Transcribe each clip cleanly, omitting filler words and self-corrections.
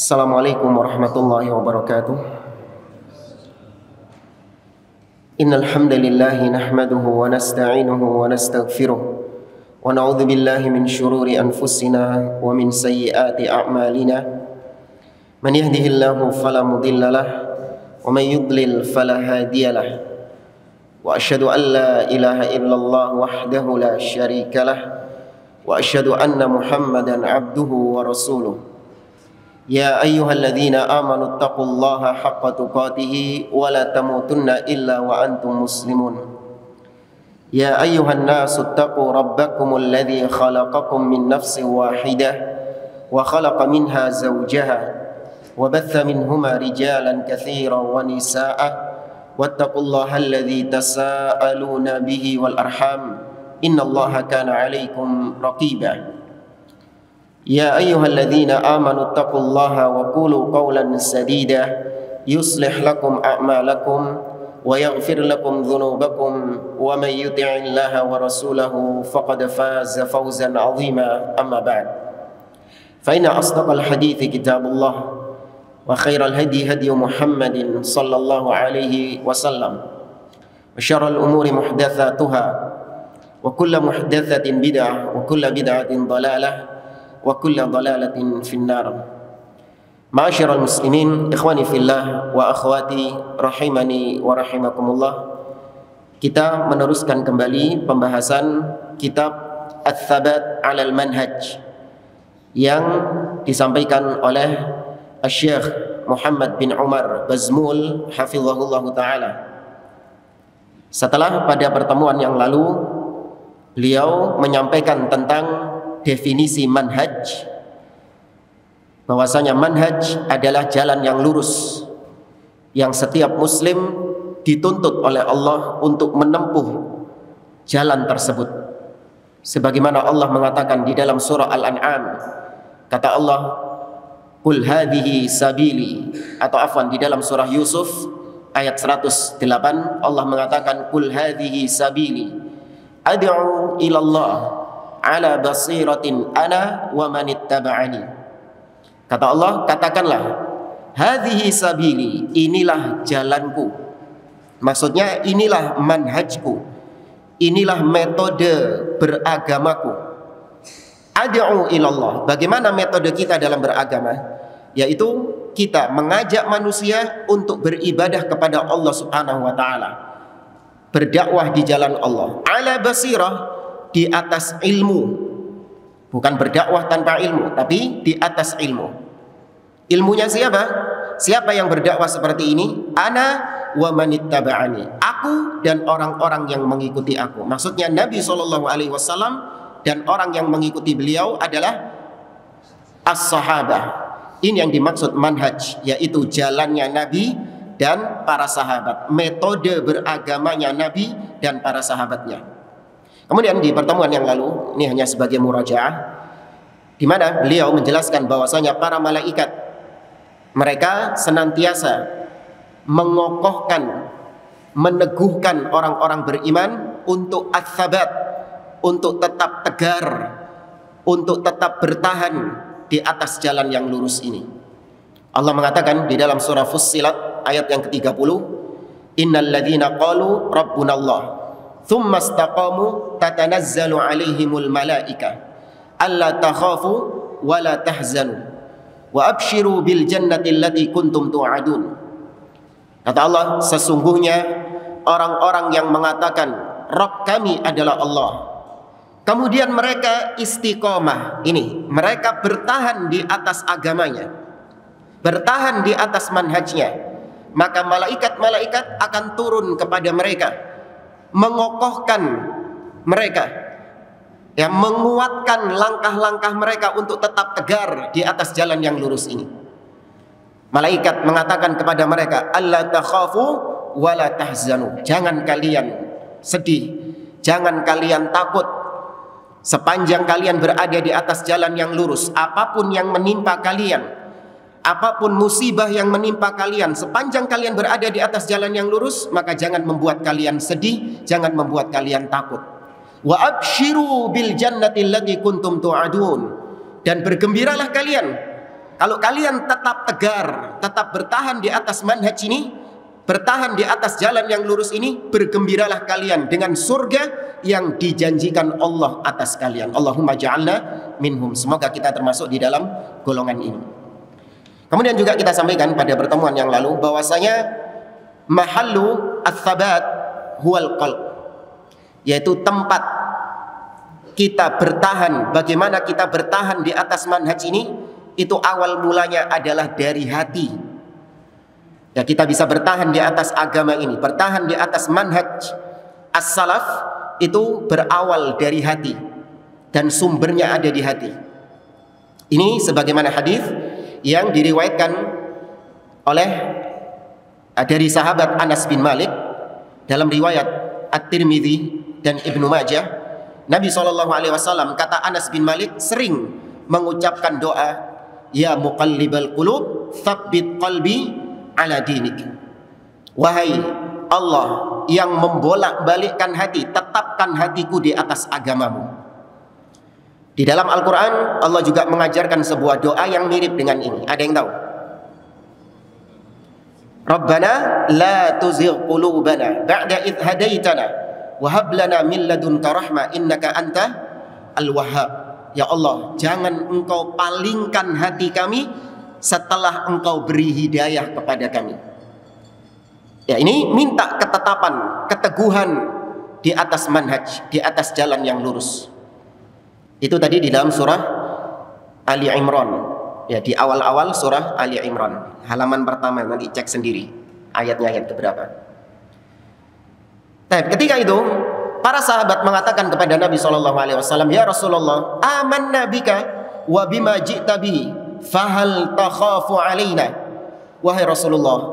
Assalamualaikum warahmatullahi wabarakatuh. Innal hamdalillah nahmaduhu wa nasta'inuhu wa nastaghfiruh wa na'udzu billahi min shururi anfusina wa min sayyiati a'malina. Man yahdihillahu fala mudhillalah wa man yudlil fala hadiyalah. Wa asyhadu an la ilaha illallah wahdahu la syarikalah wa asyhadu anna Muhammadan abduhu wa rasuluh. Ya ayyuhalladzina amanu taqullaha haqqa tuqatih wa la tamutunna illa wa antum muslimun. Ya ayyuhan nasu taqu rabbakumul ladzi khalaqakum min nafsin wahidah wa khalaqa minha zawjaha wa batha minhuma rijalan katsiran wa nisaa'a wattaqullaha alladzi tasaaluna bihi wal arham innallaha kana 'alaikum raqiba. Ya ayyuhalladzina amanu taqullaha wa qulu qawlan sadida yuslih lakum a'malakum wa yaghfir lakum dhunubakum wa may yuti'illaha wa rasulahu faqad faza fawzan 'azima amma ba'd. Fa inna asdaqal hadithi kitabullah wa khairal hadi hadi Muhammadin sallallahu alaihi wasallam wa syarrul umuri muhdatsatuha wa kullu muhdatsatin bid'ah wa kullu bid'atin dhalalah wa kullu dhalalatin finnar. Ma'asyiral muslimin, ikhwani fillah wa akhwati rahimani wa rahimakumullah. Kita meneruskan kembali pembahasan kitab Ats-Tsabat 'alal Manhaj yang disampaikan oleh Asy-Syaikh Muhammad bin Umar Bazmul hafizahullah taala. Setelah pada pertemuan yang lalu beliau menyampaikan tentang definisi manhaj, bahwasanya manhaj adalah jalan yang lurus yang setiap muslim dituntut oleh Allah untuk menempuh jalan tersebut. Sebagaimana Allah mengatakan di dalam surah Al-An'am, kata Allah, "Qul hadhihi sabili," atau afwan di dalam surah Yusuf ayat 108 Allah mengatakan, "Qul hadhihi sabili ad'u ila Allah ala basiratin ana wa manittaba'ani." Kata Allah, katakanlah, hadhihi sabili, inilah jalanku. Maksudnya inilah manhajku, inilah metode beragamaku. Ad'u ilallah. Bagaimana metode kita dalam beragama? Yaitu kita mengajak manusia untuk beribadah kepada Allah Subhanahu wa taala, berdakwah di jalan Allah ala basirah, di atas ilmu. Bukan berdakwah tanpa ilmu, tapi di atas ilmu. Ilmunya siapa? Siapa yang berdakwah seperti ini? Ana wa manittaba'ani, aku dan orang-orang yang mengikuti aku. Maksudnya Nabi SAW dan orang yang mengikuti beliau adalah as-sahabah. Ini yang dimaksud manhaj, yaitu jalannya Nabi dan para sahabat, metode beragamanya Nabi dan para sahabatnya. Kemudian di pertemuan yang lalu, ini hanya sebagai murajaah, di mana beliau menjelaskan bahwasanya para malaikat mereka senantiasa mengokohkan, meneguhkan orang-orang beriman untuk ats-tsabat, untuk tetap tegar, untuk tetap bertahan di atas jalan yang lurus ini. Allah mengatakan di dalam surah Fussilat ayat yang ke-30, "Innal ladzina qalu rabbunallah thumma istaqamu tatanazzalu alaihimul malaika alla takhafu wa la tahzanu wa abshiru bil jannati allati kuntum tu'adun." Kata Allah, sesungguhnya orang-orang yang mengatakan Rabb kami adalah Allah, kemudian mereka istiqomah, ini mereka bertahan di atas agamanya, bertahan di atas manhajnya, maka malaikat-malaikat akan turun kepada mereka, mengokohkan mereka, yang menguatkan langkah-langkah mereka untuk tetap tegar di atas jalan yang lurus ini. Malaikat mengatakan kepada mereka, "Alla takhafu wa la tahzanu." Jangan kalian sedih, jangan kalian takut. Sepanjang kalian berada di atas jalan yang lurus, apapun yang menimpa kalian, apapun musibah yang menimpa kalian, sepanjang kalian berada di atas jalan yang lurus, maka jangan membuat kalian sedih, jangan membuat kalian takut. Wa abshiru bil jannati allati kuntum tu'adun, dan bergembiralah kalian kalau kalian tetap tegar, tetap bertahan di atas manhaj ini, bertahan di atas jalan yang lurus ini, bergembiralah kalian dengan surga yang dijanjikan Allah atas kalian. Allahumma ja'alna minhum. Semoga kita termasuk di dalam golongan ini. Kemudian juga kita sampaikan pada pertemuan yang lalu bahwasanya mahallu ats-tsabat huwal qalb, yaitu tempat kita bertahan, bagaimana kita bertahan di atas manhaj ini, itu awal mulanya adalah dari hati. Ya, kita bisa bertahan di atas agama ini, bertahan di atas manhaj as-salaf, itu berawal dari hati dan sumbernya ada di hati. Ini sebagaimana hadis yang diriwayatkan oleh dari sahabat Anas bin Malik dalam riwayat At-Tirmidzi dan Ibnu Majah. Nabi SAW, kata Anas bin Malik, sering mengucapkan doa, ya muqallibal qulub tsabbit qalbi ala dinik. Wahai Allah yang membolak-balikkan hati, tetapkan hatiku di atas agamamu. Di dalam Al-Quran Allah juga mengajarkan sebuah doa yang mirip dengan ini. Ada yang tahu? Rabbana la tuzigh qulubana ba'da idh hadaitana wa hab lana min ladunka rahmah innaka anta al-wahhab. Ya Allah, jangan engkau palingkan hati kami setelah engkau beri hidayah kepada kami. Ya, ini minta ketetapan, keteguhan di atas manhaj, di atas jalan yang lurus. Itu tadi di dalam surah Ali Imran. Ya, di awal-awal surah Ali Imran, halaman pertama, nanti cek sendiri ayatnya ayat keberapa. Nah, ketika itu para sahabat mengatakan kepada Nabi SAW, ya Rasulullah, amanna bika wa bima ji'ta bihi fahal takhafu alaina. Wahai Rasulullah,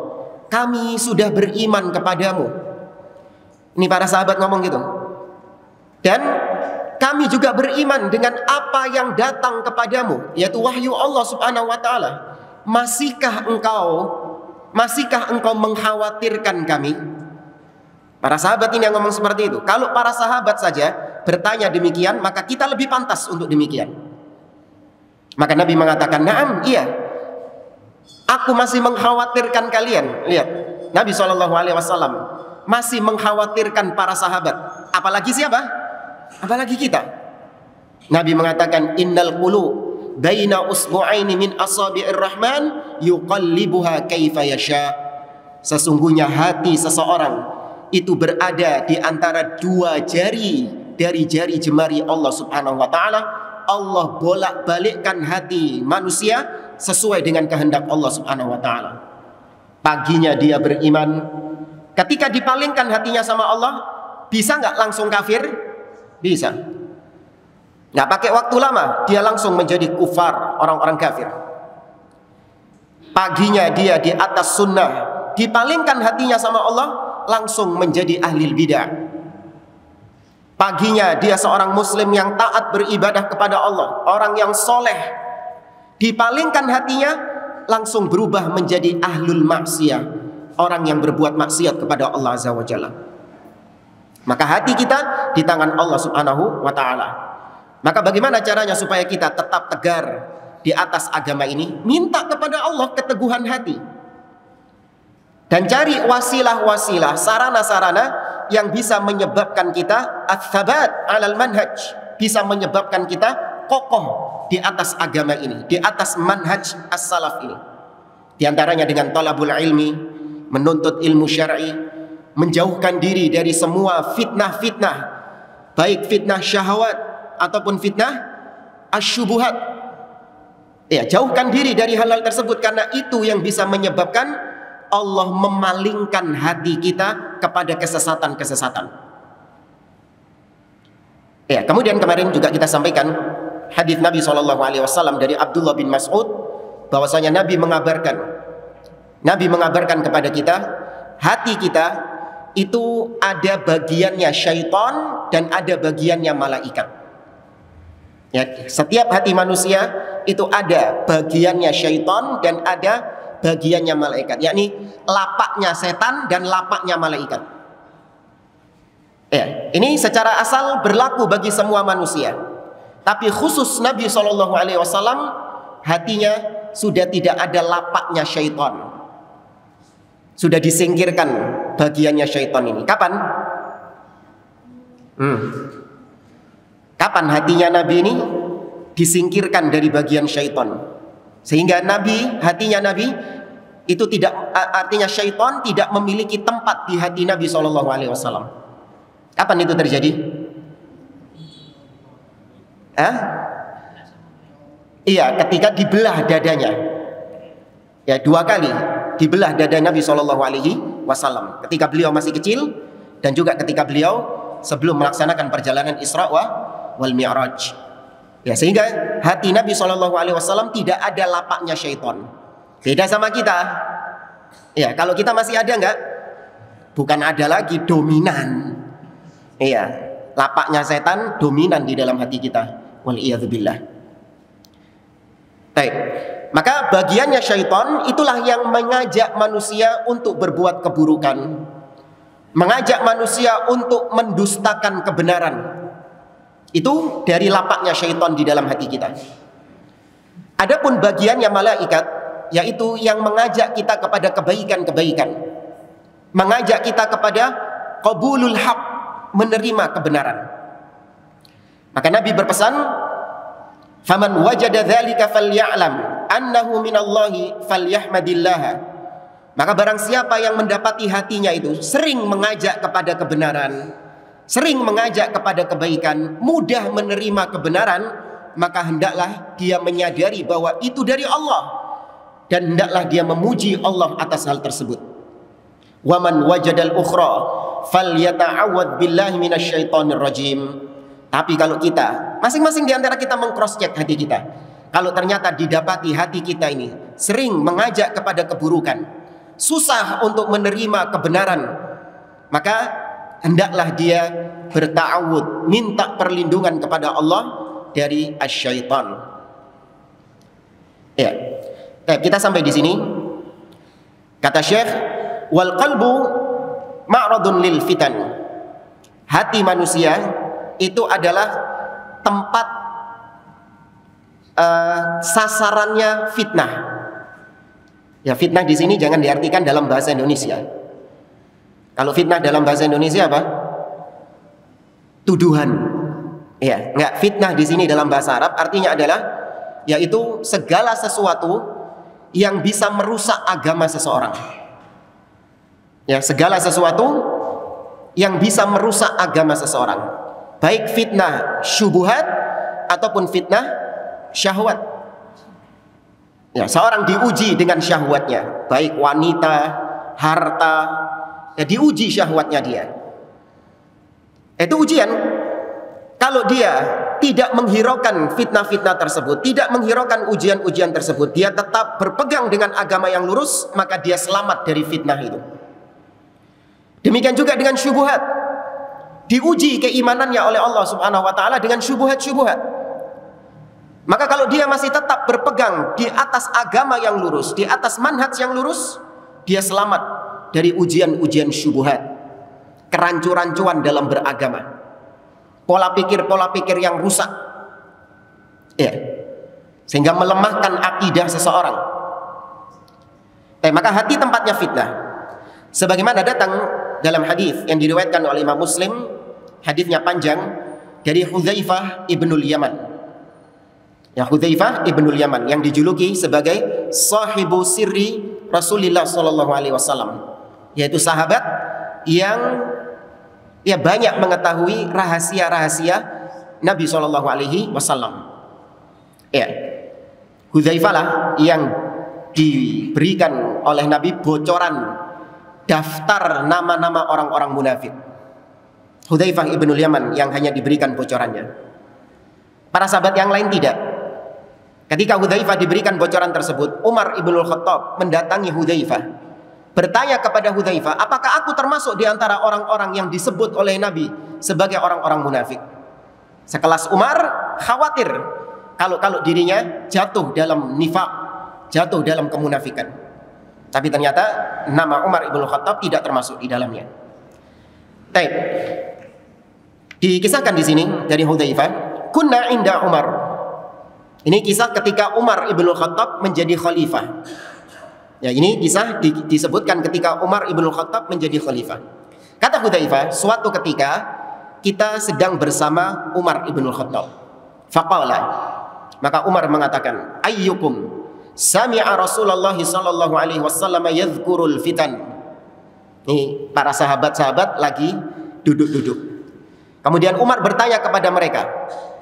kami sudah beriman kepadamu. Ini para sahabat ngomong gitu. Dan kami juga beriman dengan apa yang datang kepadamu, yaitu wahyu Allah Subhanahu wa taala. Masihkah engkau mengkhawatirkan kami? Para sahabat ini yang ngomong seperti itu. Kalau para sahabat saja bertanya demikian, maka kita lebih pantas untuk demikian. Maka Nabi mengatakan, "Na'am, iya. Aku masih mengkhawatirkan kalian." Lihat, Nabi SAW masih mengkhawatirkan para sahabat. Apalagi siapa? Apalagi kita. Nabi mengatakan, innal qulub baina usbu'aini min asabi'ir rahman yuqallibuha kaifa yasha. Sesungguhnya hati seseorang itu berada di antara dua jari dari jari jemari Allah Subhanahu wa taala. Allah bolak-balikkan hati manusia sesuai dengan kehendak Allah Subhanahu wa taala. Paginya dia beriman, ketika dipalingkan hatinya sama Allah, bisa nggak langsung kafir? Bisa. Nggak pakai waktu lama, dia langsung menjadi kufar, orang-orang kafir. Paginya dia di atas sunnah, dipalingkan hatinya sama Allah, langsung menjadi ahli bidah. Paginya dia seorang muslim yang taat beribadah kepada Allah, orang yang soleh, dipalingkan hatinya, langsung berubah menjadi ahlul maksiyah, orang yang berbuat maksiat kepada Allah Azza wa Jalla. Maka hati kita di tangan Allah Subhanahu wa ta'ala. Maka bagaimana caranya supaya kita tetap tegar di atas agama ini? Minta kepada Allah keteguhan hati. Dan cari wasilah-wasilah, sarana-sarana yang bisa menyebabkan kita ats-tsabat 'alal manhaj, bisa menyebabkan kita kokoh di atas agama ini, di atas manhaj as-salaf ini. Di antaranya dengan talabul ilmi, menuntut ilmu syar'i, menjauhkan diri dari semua fitnah-fitnah, baik fitnah syahwat ataupun fitnah asyubuhat. Ya, jauhkan diri dari hal-hal tersebut, karena itu yang bisa menyebabkan Allah memalingkan hati kita kepada kesesatan-kesesatan. Ya, kemudian kemarin juga kita sampaikan hadis Nabi SAW dari Abdullah bin Mas'ud, bahwasanya Nabi mengabarkan kepada kita, hati kita itu ada bagiannya syaitan dan ada bagiannya malaikat. Ya, setiap hati manusia itu ada bagiannya syaitan dan ada bagiannya malaikat, yakni lapaknya setan dan lapaknya malaikat. Ya, ini secara asal berlaku bagi semua manusia. Tapi khusus Nabi SAW, hatinya sudah tidak ada lapaknya syaitan. Sudah disingkirkan bagiannya syaitan ini. Kapan? Kapan hatinya Nabi ini disingkirkan dari bagian syaitan? Sehingga hatinya Nabi itu tidak, artinya syaitan tidak memiliki tempat di hati Nabi SAW. Kapan itu terjadi? Iya, ketika dibelah dadanya. Ya, 2 kali dibelah dada Nabi SAW. Ketika beliau masih kecil dan juga ketika beliau sebelum melaksanakan perjalanan Isra wal Mi'raj. Ya, sehingga hati Nabi SAW tidak ada lapaknya syaitan. Beda sama kita. Ya, kalau kita masih ada enggak? Bukan ada lagi, dominan. Iya, lapaknya setan dominan di dalam hati kita. Wal'iyadzubillah. Baik. Maka bagiannya syaitan itulah yang mengajak manusia untuk berbuat keburukan, mengajak manusia untuk mendustakan kebenaran. Itu dari lapaknya syaitan di dalam hati kita. Adapun bagiannya malaikat, yaitu yang mengajak kita kepada kebaikan-kebaikan, mengajak kita kepada qabulul haq, menerima kebenaran. Maka Nabi berpesan, faman wajada dzalika falya'lam annahu minallahi falyahmadillah. Maka barang siapa yang mendapati hatinya itu sering mengajak kepada kebenaran, sering mengajak kepada kebaikan, mudah menerima kebenaran, maka hendaklah dia menyadari bahwa itu dari Allah, dan hendaklah dia memuji Allah atas hal tersebut. Waman wajadal ukhra falyata'awwad billahi minasyaitonir rajim. Tapi kalau kita, masing-masing di antara kita meng-cross check hati kita, kalau ternyata didapati hati kita ini sering mengajak kepada keburukan, susah untuk menerima kebenaran, maka hendaklah dia berta'awud, minta perlindungan kepada Allah dari asyaitan. Ya, kita sampai di sini. Kata Syekh, wal qalbu ma'radun lil fitan. Hati manusia itu adalah tempat sasarannya fitnah. Ya, fitnah di sini jangan diartikan dalam bahasa Indonesia. Kalau fitnah dalam bahasa Indonesia apa? Tuduhan. Ya, enggak, fitnah di sini dalam bahasa Arab artinya adalah yaitu segala sesuatu yang bisa merusak agama seseorang. Ya, segala sesuatu yang bisa merusak agama seseorang. Baik fitnah syubhat ataupun fitnah syahwat. Ya, seorang diuji dengan syahwatnya, baik wanita, harta, ya diuji syahwatnya dia. Itu ujian. Kalau dia tidak menghiraukan fitnah-fitnah tersebut, tidak menghiraukan ujian-ujian tersebut, dia tetap berpegang dengan agama yang lurus, maka dia selamat dari fitnah itu. Demikian juga dengan syubhat. Diuji keimanannya oleh Allah Subhanahu wa taala dengan syubhat-syubhat. Maka kalau dia masih tetap berpegang di atas agama yang lurus, di atas manhaj yang lurus, dia selamat dari ujian-ujian syubhat, kerancu-rancuan dalam beragama, pola pikir yang rusak, ya, sehingga melemahkan akidah seseorang. Maka hati tempatnya fitnah. Sebagaimana datang dalam hadis yang diriwayatkan oleh Imam Muslim, hadisnya panjang, dari Hudzaifah ibnul Yaman. Ya, Hudzaifah ibnul Yaman yang dijuluki sebagai sahibu sirri Rasulullah SAW, yaitu sahabat yang ya banyak mengetahui rahasia-rahasia Nabi SAW. Ya, Hudzaifah lah yang diberikan oleh Nabi bocoran daftar nama-nama orang-orang munafik. Hudzaifah ibnul Yaman yang hanya diberikan bocorannya. Para sahabat yang lain tidak. Ketika Hudzaifah diberikan bocoran tersebut, Umar ibnul Khattab mendatangi Hudzaifah, bertanya kepada Hudzaifah, apakah aku termasuk di antara orang-orang yang disebut oleh Nabi sebagai orang-orang munafik? Sekelas Umar khawatir kalau dirinya jatuh dalam nifaq, jatuh dalam kemunafikan. Tapi ternyata nama Umar ibn Khattab tidak termasuk di dalamnya. Baik. Dikisahkan di sini dari Hudzaifah, kunna inda Umar. Ini kisah ketika Umar ibn Khattab menjadi khalifah. Ya, ini kisah disebutkan ketika Umar ibn Khattab menjadi khalifah. Kata Hudzaifah, suatu ketika kita sedang bersama Umar ibn Khattab. Faqala, maka Umar mengatakan, ayyukum sami'a Rasulullah sallallahu alaihi wasallam yadhkurul fitan. Ini para sahabat-sahabat lagi duduk-duduk. Kemudian Umar bertanya kepada mereka,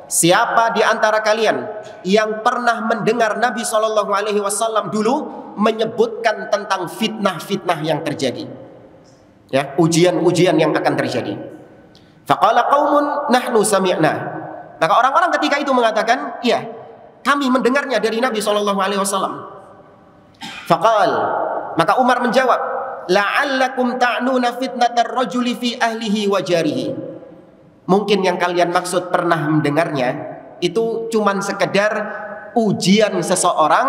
siapa di antara kalian yang pernah mendengar Nabi sallallahu alaihi wasallam dulu menyebutkan tentang fitnah-fitnah yang terjadi? Ya, ujian-ujian yang akan terjadi. Faqala qaumun nahnu sami'na. Maka orang-orang ketika itu mengatakan, iya, kami mendengarnya dari Nabi sallallahu alaihi wasallam. Faqal, maka Umar menjawab, la'allakum ta'nuna fitnatar rajuli fi ahlihi wa jarihi. Mungkin yang kalian maksud pernah mendengarnya itu cuman sekedar ujian seseorang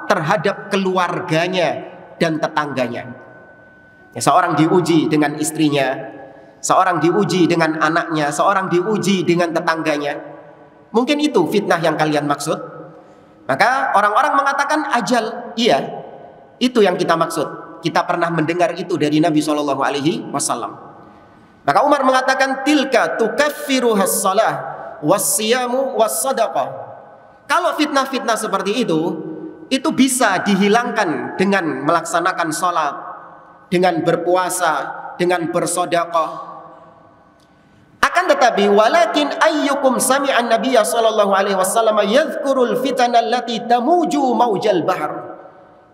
terhadap keluarganya dan tetangganya. Ya, seorang diuji dengan istrinya, seorang diuji dengan anaknya, seorang diuji dengan tetangganya. Mungkin itu fitnah yang kalian maksud. Maka orang-orang mengatakan ajal, iya, itu yang kita maksud. Kita pernah mendengar itu dari Nabi Shallallahu Alaihi Wasallam. Maka Umar mengatakan, tilka tukaffiruhas salah was-siyamu was-sadaqah. Kalau fitnah-fitnah seperti itu bisa dihilangkan dengan melaksanakan salat, dengan berpuasa, dengan bersedekah. Akan tetapi walakin ayyukum sami'an nabiyya sallallahu alaihi wasallam yadhkurul fitana allati tamuju maujal bahr.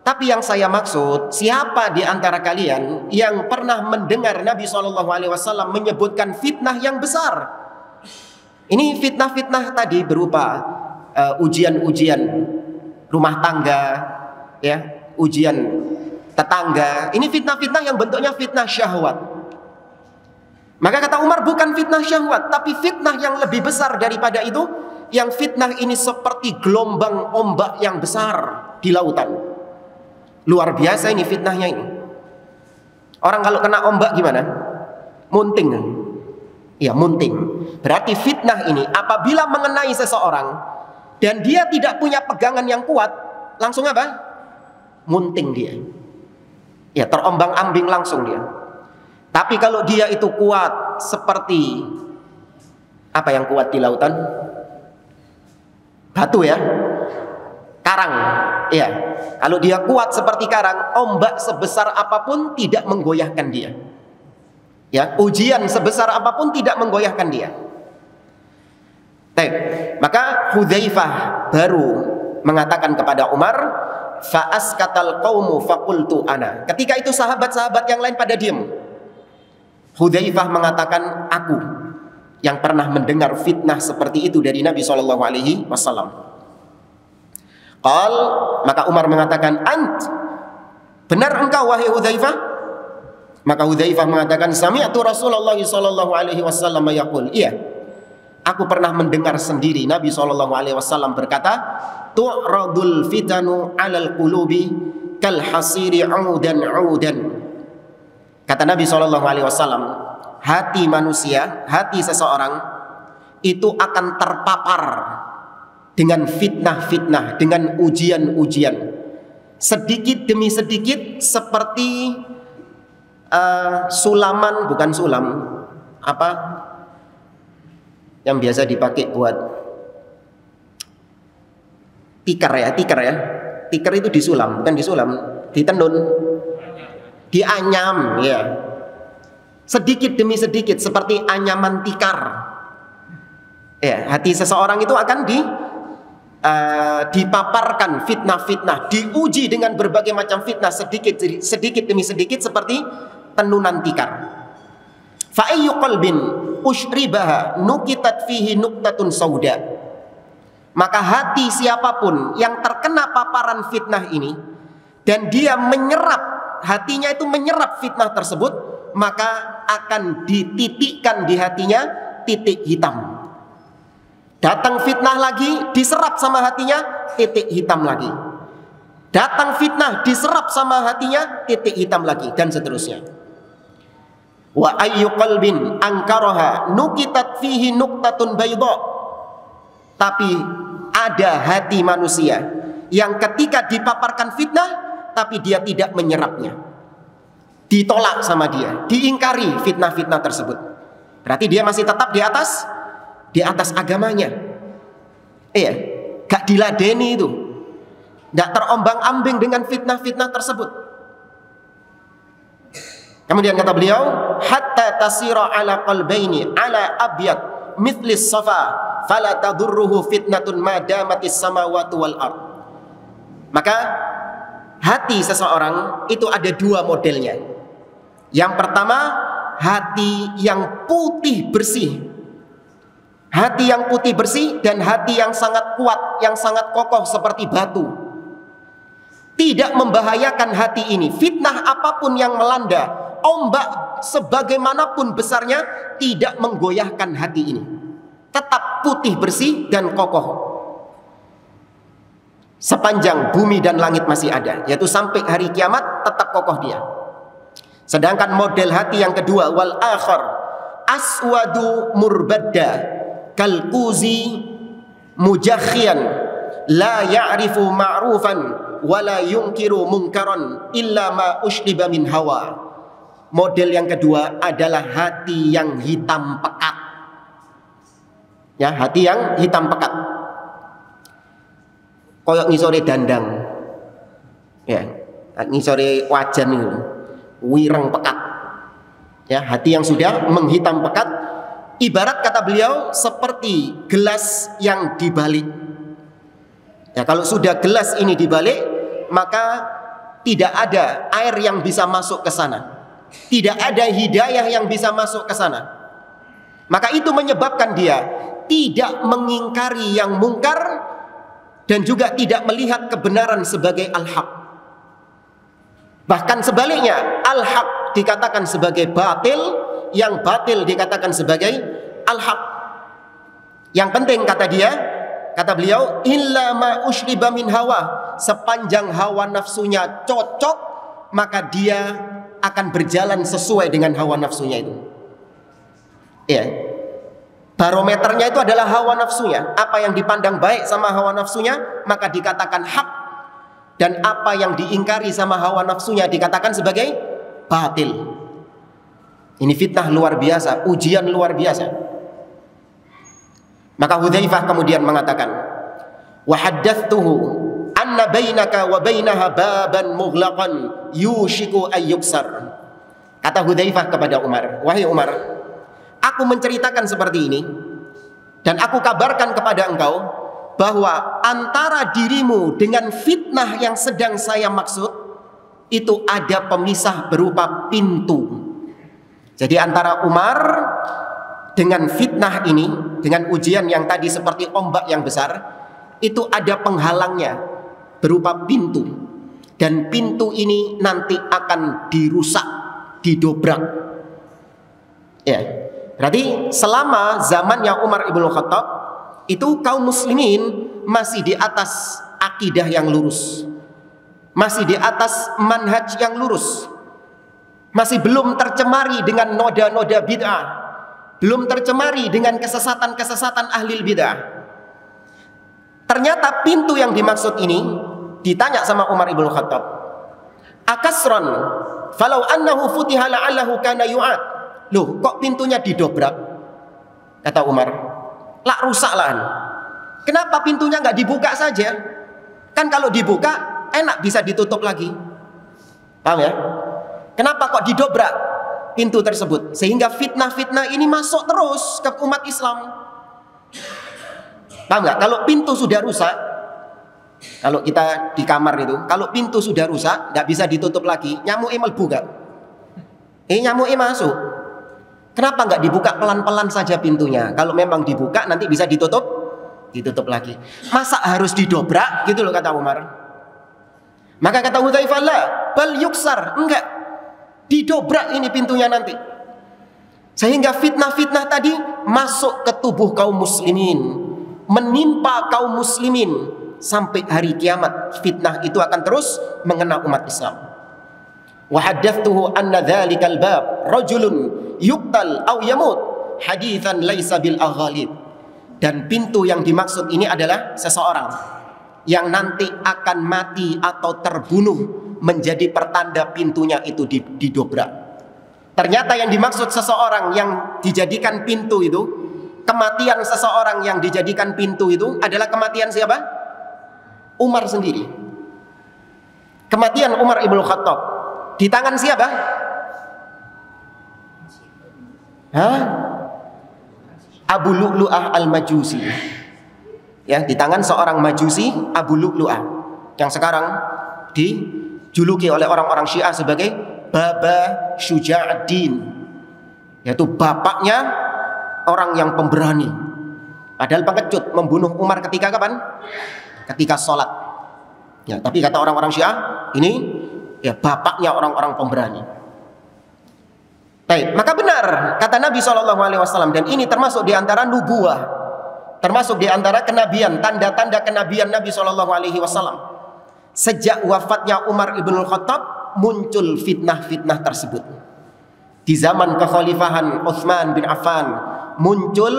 Tapi yang saya maksud, siapa di antara kalian yang pernah mendengar Nabi sallallahu alaihi wasallam menyebutkan fitnah yang besar? Ini fitnah-fitnah tadi berupa ujian-ujian rumah tangga, ya, ujian tetangga. Ini fitnah-fitnah yang bentuknya fitnah syahwat. Maka kata Umar, bukan fitnah syahwat, tapi fitnah yang lebih besar daripada itu, yang fitnah ini seperti gelombang ombak yang besar di lautan. Luar biasa ini fitnahnya ini. Orang kalau kena ombak gimana? Munting. Ya, munting. Berarti fitnah ini apabila mengenai seseorang dan dia tidak punya pegangan yang kuat, langsung apa? Munting dia. Ya, terombang-ambing langsung dia. Tapi kalau dia itu kuat seperti apa yang kuat di lautan? Batu ya. Karang. Ya. Kalau dia kuat seperti karang, ombak sebesar apapun tidak menggoyahkan dia. Ya, ujian sebesar apapun tidak menggoyahkan dia. Baik, maka Hudzaifah baru mengatakan kepada Umar, fa askatal qaumu faqultu ana. Ketika itu sahabat-sahabat yang lain pada diam. Hudzaifah mengatakan, aku yang pernah mendengar fitnah seperti itu dari Nabi sallallahu alaihi wasallam. Qal, maka Umar mengatakan, ant, benar engkau wahai Hudzaifah? Maka Hudzaifah mengatakan, sami'tu Rasulullah sallallahu alaihi wasallam yaqul, iya, aku pernah mendengar sendiri Nabi sallallahu alaihi wasallam berkata, tu'radul fitanu 'alal qulubi kal hasiri 'udan 'udan. Kata Nabi sallallahu alaihi wasallam, hati manusia, hati seseorang itu akan terpapar dengan fitnah-fitnah, dengan ujian-ujian, sedikit demi sedikit, seperti sulaman, bukan sulam, apa yang biasa dipakai buat tikar ya, tikar itu disulam, bukan disulam, ditenun, dianyam ya, sedikit demi sedikit seperti anyaman tikar ya. Hati seseorang itu akan dipaparkan fitnah-fitnah, diuji dengan berbagai macam fitnah sedikit demi sedikit seperti tenunan tikar. Fa ayyu qalbin ushribaha nukitat fihi nuktatun sauda. Maka hati siapapun yang terkena paparan fitnah ini dan dia menyerap, hatinya itu menyerap fitnah tersebut, maka akan dititikkan di hatinya titik hitam. Datang fitnah lagi, diserap sama hatinya, titik hitam lagi. Datang fitnah, diserap sama hatinya, titik hitam lagi, dan seterusnya. Wa ayyu qalbin ankaraha nukitat fihi nuktatun bayda. Tapi ada hati manusia yang ketika dipaparkan fitnah tapi dia tidak menyerapnya, ditolak sama dia, diingkari fitnah-fitnah tersebut. Berarti dia masih tetap di atas agamanya. Iya, gak diladeni itu, gak terombang-ambing dengan fitnah-fitnah tersebut. Kemudian kata beliau, hatta tasira ala qalbaini ala abyad mithlis safa fala tadurruhu fitnatun ma damatis samawati wal ard. Maka hati seseorang itu ada dua modelnya. Yang pertama, hati yang putih bersih. Hati yang putih bersih dan hati yang sangat kuat, yang sangat kokoh seperti batu. Tidak membahayakan hati ini. Fitnah apapun yang melanda, ombak sebagaimanapun besarnya, tidak menggoyahkan hati ini. Tetap putih bersih dan kokoh sepanjang bumi dan langit masih ada, yaitu sampai hari kiamat tetap kokoh dia. Sedangkan model hati yang kedua, wal akhar aswadu murbadda kalquzi mujakhian la ya'rifu ma'rufan wala yunkiru munkaran illa ma ushriba min hawa. Model yang kedua adalah hati yang hitam pekat. Ya, hati yang hitam pekat. Koyok ngisore dandang. Ya, ngisore wajan itu. Wireng pekat. Ya, hati yang sudah menghitam pekat, ibarat kata beliau seperti gelas yang dibalik. Ya, kalau sudah gelas ini dibalik, maka tidak ada air yang bisa masuk ke sana. Tidak ada hidayah yang bisa masuk ke sana. Maka itu menyebabkan dia tidak mengingkari yang mungkar dan juga tidak melihat kebenaran sebagai al-haq. Bahkan sebaliknya, al-haq dikatakan sebagai batil, yang batil dikatakan sebagai al-haq. Yang penting kata beliau, illa ma ushriba min hawa, sepanjang hawa nafsunya cocok, maka dia akan berjalan sesuai dengan hawa nafsunya itu. Ya. Barometernya itu adalah hawa nafsunya. Apa yang dipandang baik sama hawa nafsunya, maka dikatakan hak. Dan apa yang diingkari sama hawa nafsunya dikatakan sebagai batil. Ini fitnah luar biasa, ujian luar biasa. Maka Hudzaifah kemudian mengatakan, wa haddathtuhu anna bainaka wa bainaha baban mughlaqan yushiku ayyuksar. Kata Hudzaifah kepada Umar, wahai Umar, aku menceritakan seperti ini dan aku kabarkan kepada engkau bahwa antara dirimu dengan fitnah yang sedang saya maksud itu ada pemisah berupa pintu. Jadi antara Umar dengan fitnah ini, dengan ujian yang tadi seperti ombak yang besar, itu ada penghalangnya berupa pintu. Dan pintu ini nanti akan dirusak, didobrak. Ya. Berarti selama zamannya Umar ibn Khattab, itu kaum muslimin masih di atas akidah yang lurus, masih di atas manhaj yang lurus, masih belum tercemari dengan noda-noda bid'ah, belum tercemari dengan kesesatan-kesesatan ahli bid'ah. Ternyata pintu yang dimaksud ini, ditanya sama Umar ibn Khattab, akasron falau annahu futiha la'allahu kana yu'ad. Loh, kok pintunya didobrak? Kata Umar, lah rusak lah. Kenapa pintunya nggak dibuka saja? Kan kalau dibuka enak bisa ditutup lagi. Paham ya? Kenapa kok didobrak pintu tersebut? Sehingga fitnah-fitnah ini masuk terus ke umat Islam. Paham nggak? Kalau pintu sudah rusak, kalau kita di kamar itu, kalau pintu sudah rusak, nggak bisa ditutup lagi, nyamuk mlebu nggak? Nyamuk masuk. Kenapa nggak dibuka pelan-pelan saja pintunya? Kalau memang dibuka nanti bisa ditutup lagi. Masa harus didobrak gitu loh, kata Umar. Maka kata Hudzaifah, la bal yuksar, enggak, didobrak ini pintunya nanti. Sehingga fitnah-fitnah tadi masuk ke tubuh kaum muslimin, menimpa kaum muslimin sampai hari kiamat. Fitnah itu akan terus mengena umat Islam. Wa haddathtuhu anna dzalikal bab rajulun yuqtal aw yamut haditsan laisa bil aghalib. Dan pintu yang dimaksud ini adalah seseorang yang nanti akan mati atau terbunuh menjadi pertanda pintunya itu didobrak. Ternyata yang dimaksud seseorang yang dijadikan pintu itu, kematian seseorang yang dijadikan pintu itu adalah kematian siapa? Umar sendiri. Kematian Umar ibn Khattab di tangan siapa? Abu Lu'lu'ah al-Majusi. Ya, di tangan seorang Majusi, Abu Lu'lu'ah, yang sekarang dijuluki oleh orang-orang Syiah sebagai Baba Syuja'uddin, yaitu bapaknya orang yang pemberani. Padahal pengecut, membunuh Umar ketika kapan? Ketika sholat. Ya, tapi kata orang-orang Syiah, ini ya bapaknya orang-orang pemberani. Baik, maka benar kata Nabi SAW, dan ini termasuk di antara nubuah, termasuk di antara kenabian, tanda-tanda kenabian Nabi SAW. Sejak wafatnya Umar ibn Khattab muncul fitnah-fitnah tersebut. Di zaman kekhalifahan Utsman bin Affan muncul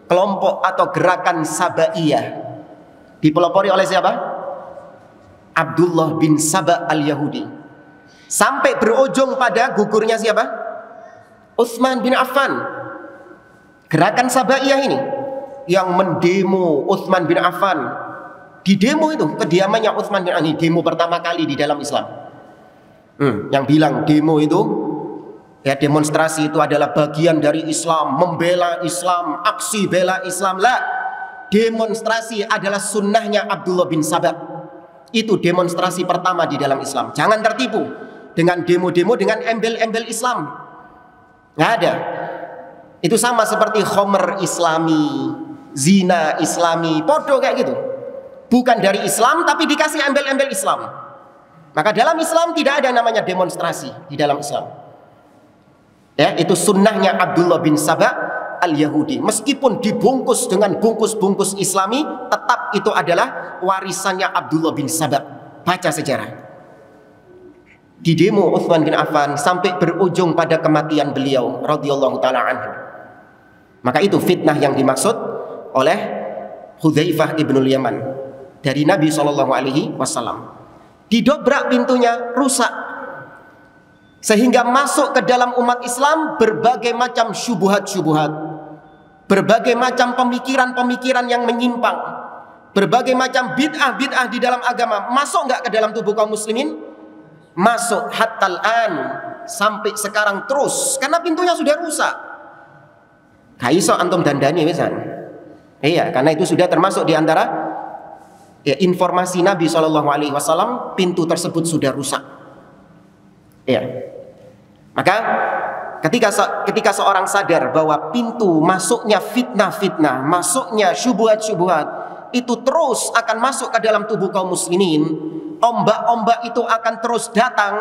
kelompok atau gerakan Sabaiyah, dipelopori oleh siapa? Abdullah bin Saba al-Yahudi, sampai berujung pada gugurnya siapa? Utsman bin Affan. Gerakan Sabaiyah ini yang mendemo Utsman bin Affan. Di demo itu kediamannya Utsman bin Affan, demo pertama kali di dalam Islam. Yang bilang demo itu ya demonstrasi itu adalah bagian dari Islam, membela Islam, aksi bela Islam. Lah, demonstrasi adalah sunnahnya Abdullah bin Saba. Itu demonstrasi pertama di dalam Islam. Jangan tertipu dengan demo-demo dengan embel-embel Islam. Nggak ada. Itu sama seperti khomer Islami, zina Islami, podo kayak gitu. Bukan dari Islam tapi dikasih embel-embel Islam. Maka dalam Islam tidak ada namanya demonstrasi di dalam Islam. Ya, itu sunnahnya Abdullah bin Saba al-Yahudi. Meskipun dibungkus dengan bungkus-bungkus Islami, tetap itu adalah warisannya Abdullah bin Saba. Baca sejarah. Di demo Utsman bin Affan sampai berujung pada kematian beliau radhiyallahu taala anhu. Maka itu fitnah yang dimaksud oleh Hudzaifah ibnul Yaman dari Nabi SAW. Didobrak pintunya, rusak, sehingga masuk ke dalam umat Islam berbagai macam syubhat-syubhat, berbagai macam pemikiran-pemikiran yang menyimpang, berbagai macam bid'ah-bid'ah di dalam agama. Masuk nggak ke dalam tubuh kaum muslimin? Masuk hattal an, sampai sekarang terus, karena pintunya sudah rusak. Kaiso antum dandani misan. Iya, karena itu sudah termasuk di antara ya, informasi Nabi SAW, pintu tersebut sudah rusak. Iya. Maka ketika seorang sadar bahwa pintu masuknya fitnah-fitnah, masuknya syubhat-syubhat, itu terus akan masuk ke dalam tubuh kaum muslimin, ombak-ombak itu akan terus datang.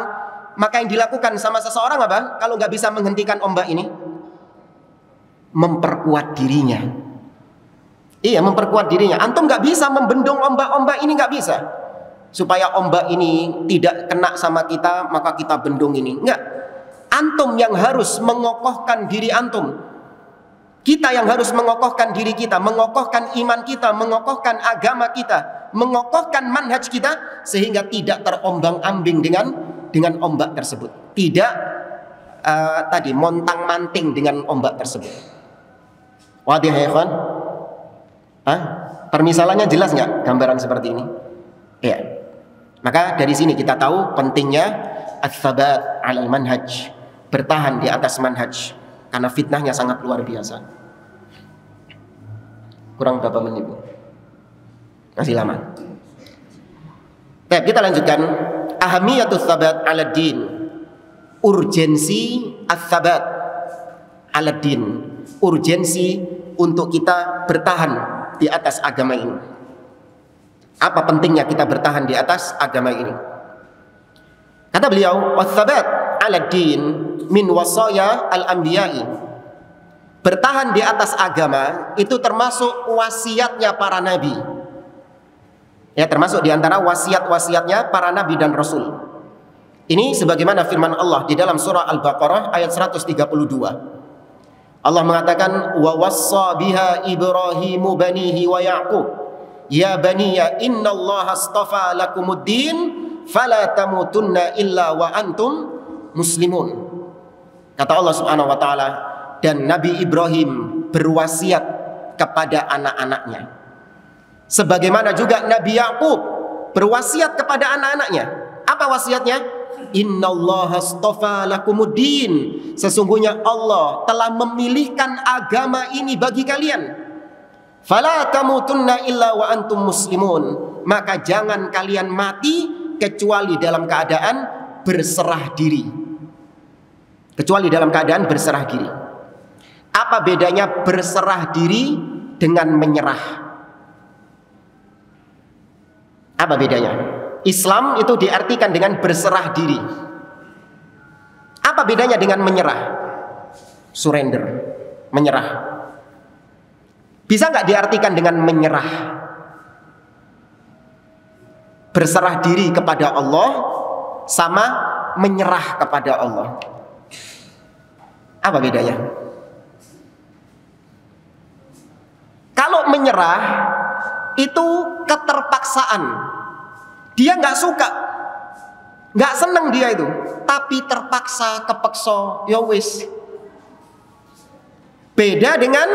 Maka yang dilakukan sama seseorang apa? Kalau nggak bisa menghentikan ombak ini, memperkuat dirinya. Iya, memperkuat dirinya. Antum nggak bisa membendung ombak-ombak ini, nggak bisa. Supaya ombak ini tidak kena sama kita, maka kita bendung ini. Nggak. Antum yang harus mengokohkan diri antum. Kita yang harus mengokohkan diri kita, mengokohkan iman kita, mengokohkan agama kita, mengokohkan manhaj kita, sehingga tidak terombang-ambing dengan ombak tersebut. Tidak montang-manting dengan ombak tersebut. Wadih ya ikhwan? Permisalannya jelas nggak gambaran seperti ini? Ya. Maka dari sini kita tahu pentingnya ats-tsabat 'alal manhaj, bertahan di atas manhaj, karena fitnahnya sangat luar biasa. Kurang berapa menit, Bu? Masih lama. Baik, kita lanjutkan. Ahamiyatus tsabat 'alad din. Urgensi ats-tsabat 'alad din. Urgensi untuk kita bertahan di atas agama ini. Apa pentingnya kita bertahan di atas agama ini? Kata beliau, "Ats-tsabat 'alad din min wasaya al-anbiya'i." Bertahan di atas agama itu termasuk wasiatnya para nabi. Ya, termasuk di antara wasiat-wasiatnya para nabi dan rasul. Ini sebagaimana firman Allah di dalam surah Al-Baqarah ayat 132. Allah mengatakan wa wassa biha Ibrahimu banihi wa Yaqub ya baniya innallaha astafa lakumuddin fala tamutunna illa wa antum muslimun. Kata Allah Subhanahu wa taala, dan Nabi Ibrahim berwasiat kepada anak-anaknya, sebagaimana juga Nabi Yaqub berwasiat kepada anak-anaknya. Apa wasiatnya? Innallaha astafa lakumuddin, sesungguhnya Allah telah memilihkan agama ini bagi kalian. Fala tamutunna illa wa antum muslimun, maka jangan kalian mati kecuali dalam keadaan berserah diri. Kecuali dalam keadaan berserah diri. Apa bedanya berserah diri dengan menyerah? Apa bedanya? Islam itu diartikan dengan berserah diri. Apa bedanya dengan menyerah? Surrender, menyerah. Bisa nggak diartikan dengan menyerah? Berserah diri kepada Allah sama menyerah kepada Allah. Apa bedanya? Kalau menyerah itu keterpaksaan. Dia nggak suka, nggak seneng dia itu, tapi terpaksa, kepeksa, ya wis. Beda dengan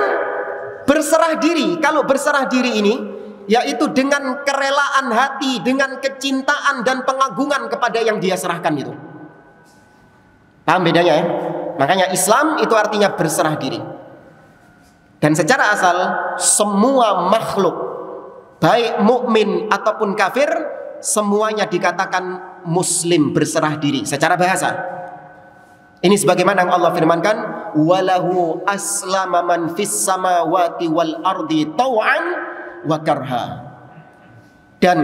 berserah diri. Kalau berserah diri ini, yaitu dengan kerelaan hati, dengan kecintaan dan pengagungan kepada yang dia serahkan itu. Paham bedanya ya? Makanya Islam itu artinya berserah diri. Dan secara asal semua makhluk, baik mukmin ataupun kafir, semuanya dikatakan muslim, berserah diri secara bahasa. Ini sebagaimana yang Allah firmankan, walahu aslama man fis samawati wal ardi tau'an wa karha. Dan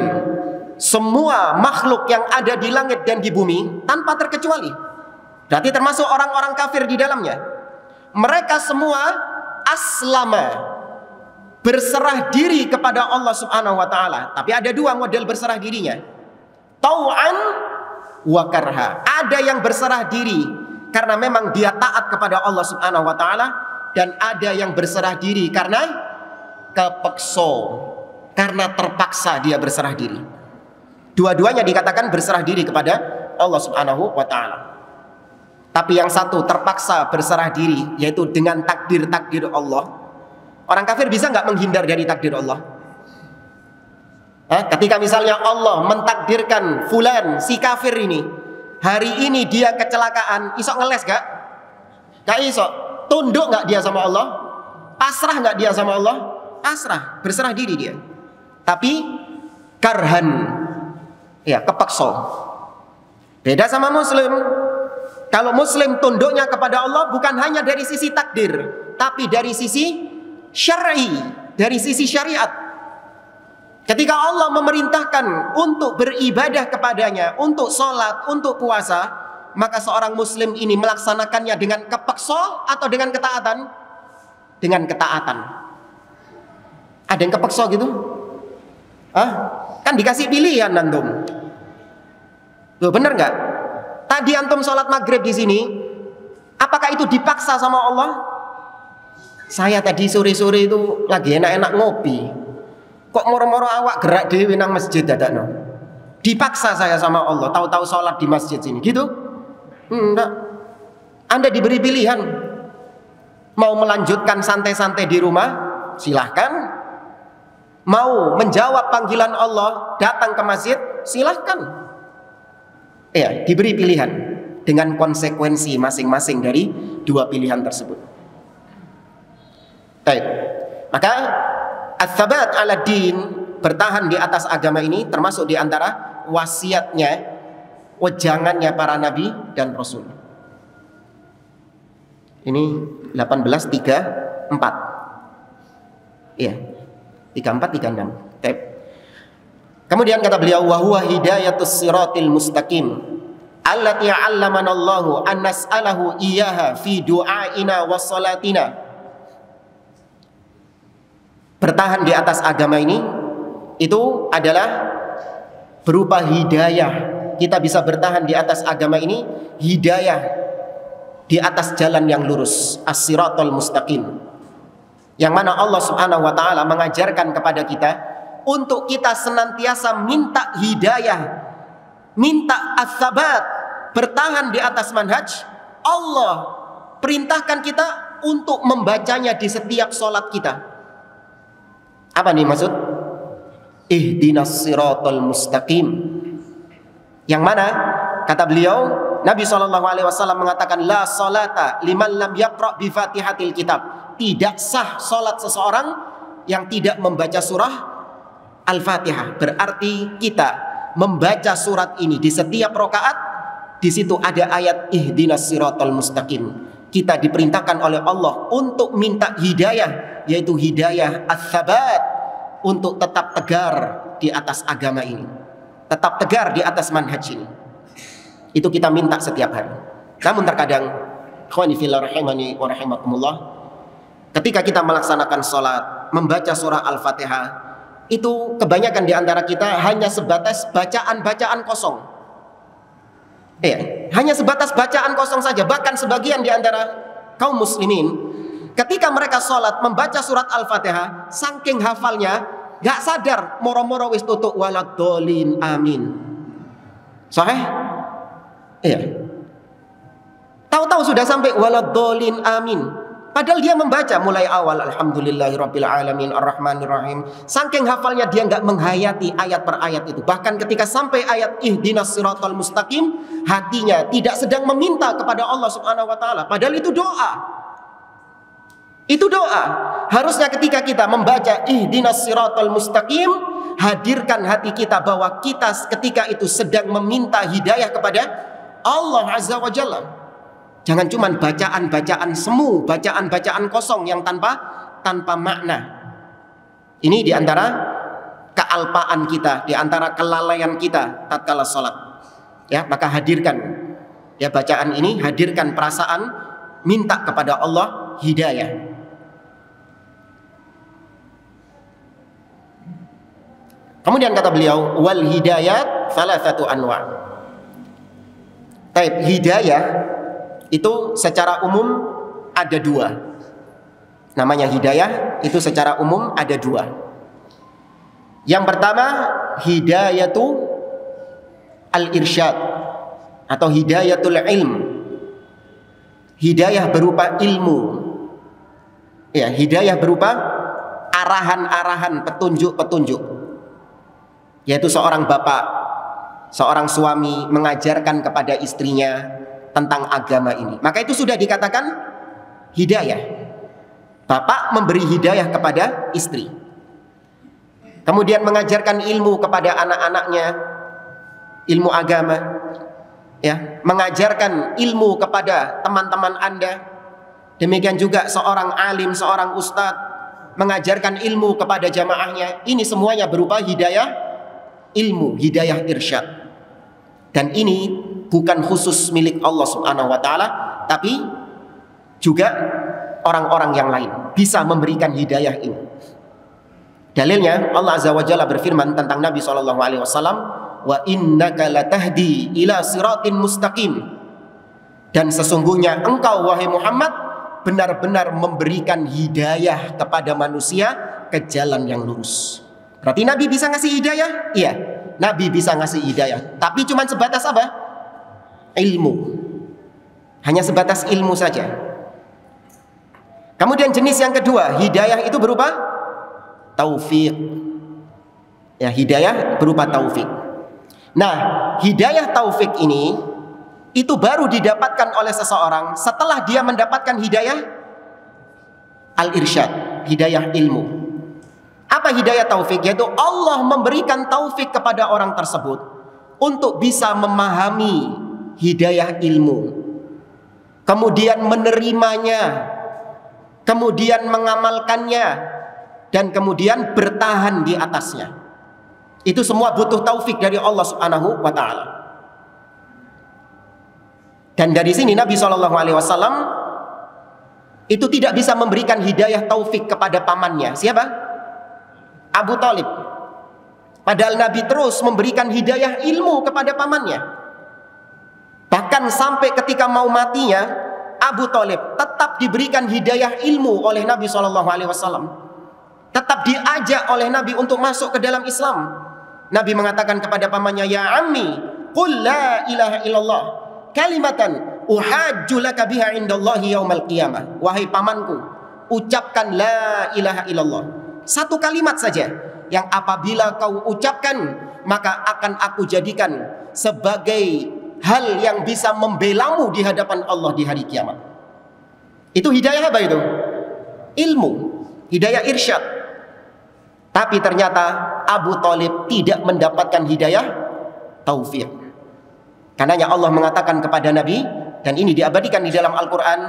semua makhluk yang ada di langit dan di bumi tanpa terkecuali, berarti termasuk orang-orang kafir di dalamnya, mereka semua aslama, berserah diri kepada Allah Subhanahu wa taala. Tapi ada dua model berserah dirinya. Tau'an wa karha. Ada yang berserah diri karena memang dia taat kepada Allah Subhanahu wa taala, dan ada yang berserah diri karena kepeksa, karena terpaksa dia berserah diri. Dua-duanya dikatakan berserah diri kepada Allah Subhanahu wa taala. Tapi yang satu terpaksa berserah diri, yaitu dengan takdir-takdir Allah. Orang kafir bisa nggak menghindar dari takdir Allah? Ketika misalnya Allah mentakdirkan fulan, si kafir ini, hari ini dia kecelakaan, isok ngeles gak? Gak isok. Tunduk nggak dia sama Allah? Pasrah nggak dia sama Allah? Pasrah, berserah diri dia. Tapi karhan, ya kepeksa. Beda sama muslim. Kalau muslim tunduknya kepada Allah bukan hanya dari sisi takdir, tapi dari sisi syar'i, dari sisi syariat. Ketika Allah memerintahkan untuk beribadah kepadanya, untuk sholat, untuk puasa, maka seorang muslim ini melaksanakannya dengan kepeksa atau dengan ketaatan? Dengan ketaatan. Ada yang kepeksa gitu? Kan dikasih pilihan antum. Loh, bener nggak? Tadi antum sholat maghrib di sini, apakah itu dipaksa sama Allah? Saya tadi sore-sore itu lagi enak-enak ngopi, kok moro-moro awak gerak dewe nang masjid dadakno. Dipaksa saya sama Allah, tahu-tahu sholat di masjid sini, gitu? Enggak. Anda diberi pilihan. Mau melanjutkan santai-santai di rumah, silahkan. Mau menjawab panggilan Allah, datang ke masjid, silahkan. Ya, diberi pilihan dengan konsekuensi masing-masing dari dua pilihan tersebut. Baik. Maka ats-tsabat 'ala din, bertahan di atas agama ini, termasuk di antara wasiatnya, wejangannya para nabi dan rasul. Ini 18:34. Iya. 34 36. Baik. Kemudian kata beliau, wa huwa hidayatus siratil mustaqim allati 'allamana Allahu an nas'alahu iyyaha fi du'aina wa salatina. Bertahan di atas agama ini itu adalah berupa hidayah. Kita bisa bertahan di atas agama ini, hidayah di atas jalan yang lurus, as-siratal mustaqim. Yang mana Allah Subhanahu wa taala mengajarkan kepada kita untuk kita senantiasa minta hidayah, minta as-sabat, bertahan di atas manhaj. Allah perintahkan kita untuk membacanya di setiap sholat kita. Apa nih maksud? Ihdinas siratal mustaqim. Yang mana kata beliau, Nabi SAW mengatakan, la salata liman lam yaqra bi fatihatil kitab. Tidak sah salat seseorang yang tidak membaca surah Al-Fatihah. Berarti kita membaca surat ini di setiap rakaat, di situ ada ayat ihdinas siratal mustaqim. Kita diperintahkan oleh Allah untuk minta hidayah, yaitu hidayah as-sabat, untuk tetap tegar di atas agama ini, tetap tegar di atas manhaj ini. Itu kita minta setiap hari. Namun terkadang, ikhwani fillah rahimani wa rahimakumullah, ketika kita melaksanakan sholat, membaca surah Al-Fatihah, itu kebanyakan di antara kita hanya sebatas bacaan-bacaan kosong. Hanya sebatas bacaan kosong saja. Bahkan sebagian di antara kaum muslimin, ketika mereka sholat membaca surat Al-Fatihah, saking hafalnya, gak sadar moro-moro wis tutuk waladhdallin amin. Sahih? Iya. Tahu-tahu sudah sampai waladhdallin amin. Padahal dia membaca mulai awal alhamdulillahirabbil alamin arrahmanirrahim. Saking hafalnya dia nggak menghayati ayat per ayat itu. Bahkan ketika sampai ayat ihdinas siratal mustaqim, hatinya tidak sedang meminta kepada Allah Subhanahu wa taala. Padahal itu doa. Itu doa. Harusnya ketika kita membaca ihdinas siratal mustaqim, hadirkan hati kita bahwa kita ketika itu sedang meminta hidayah kepada Allah Azza wa Jalla. Jangan cuma bacaan-bacaan semu, bacaan-bacaan kosong yang tanpa makna. Ini diantara kealpaan kita, diantara kelalaian kita tatkala sholat. Ya, maka hadirkan ya bacaan ini, hadirkan perasaan minta kepada Allah hidayah. Kemudian kata beliau, wal hidayat salasatu anwa'. Taib, hidayah itu secara umum ada dua. Namanya hidayah itu secara umum ada dua. Yang pertama hidayatu al-irsyad atau hidayatul ilm. Hidayah berupa ilmu. Ya, hidayah berupa arahan-arahan, petunjuk-petunjuk. Yaitu seorang bapak, seorang suami mengajarkan kepada istrinya tentang agama ini, maka itu sudah dikatakan hidayah. Bapak memberi hidayah kepada istri, kemudian mengajarkan ilmu kepada anak-anaknya, ilmu agama, ya, mengajarkan ilmu kepada teman-teman Anda. Demikian juga seorang alim, seorang ustadz mengajarkan ilmu kepada jamaahnya. Ini semuanya berupa hidayah ilmu, hidayah irsyad. Dan ini bukan khusus milik Allah Subhanahu wa taala, tapi juga orang-orang yang lain bisa memberikan hidayah ini. Dalilnya Allah Azza wa Jalla berfirman tentang Nabi SAW, wa innaka latahdi ila siratin mustaqim. Dan sesungguhnya engkau wahai Muhammad benar-benar memberikan hidayah kepada manusia ke jalan yang lurus. Berarti Nabi bisa ngasih hidayah? Iya, Nabi bisa ngasih hidayah. Tapi cuma sebatas apa? Ilmu. Hanya sebatas ilmu saja. Kemudian jenis yang kedua, hidayah itu berupa taufik. Ya, hidayah berupa taufik. Nah, hidayah taufik ini itu baru didapatkan oleh seseorang setelah dia mendapatkan hidayah al-irsyad, hidayah ilmu. Apa hidayah taufik? Yaitu Allah memberikan taufik kepada orang tersebut untuk bisa memahami hidayah ilmu, kemudian menerimanya, kemudian mengamalkannya, dan kemudian bertahan di atasnya. Itu semua butuh taufik dari Allah Subhanahu wa taala. Dan dari sini Nabi SAW itu tidak bisa memberikan hidayah taufik kepada pamannya. Siapa? Abu Thalib. Padahal Nabi terus memberikan hidayah ilmu kepada pamannya. Bahkan sampai ketika mau matinya, Abu Thalib tetap diberikan hidayah ilmu oleh Nabi SAW. Tetap diajak oleh Nabi untuk masuk ke dalam Islam. Nabi mengatakan kepada pamannya, ya ammi, qul la ilaha illallah kalimatan uhajju laka biha indallahi yaumal qiyamah. Wahai pamanku, ucapkan la ilaha illallah. Satu kalimat saja yang apabila kau ucapkan, maka akan aku jadikan sebagai hal yang bisa membelamu di hadapan Allah di hari kiamat. Itu hidayah apa itu? Ilmu, hidayah irsyad. Tapi ternyata Abu Thalib tidak mendapatkan hidayah taufik. Karenanya Allah mengatakan kepada Nabi, dan ini diabadikan di dalam Al-Quran,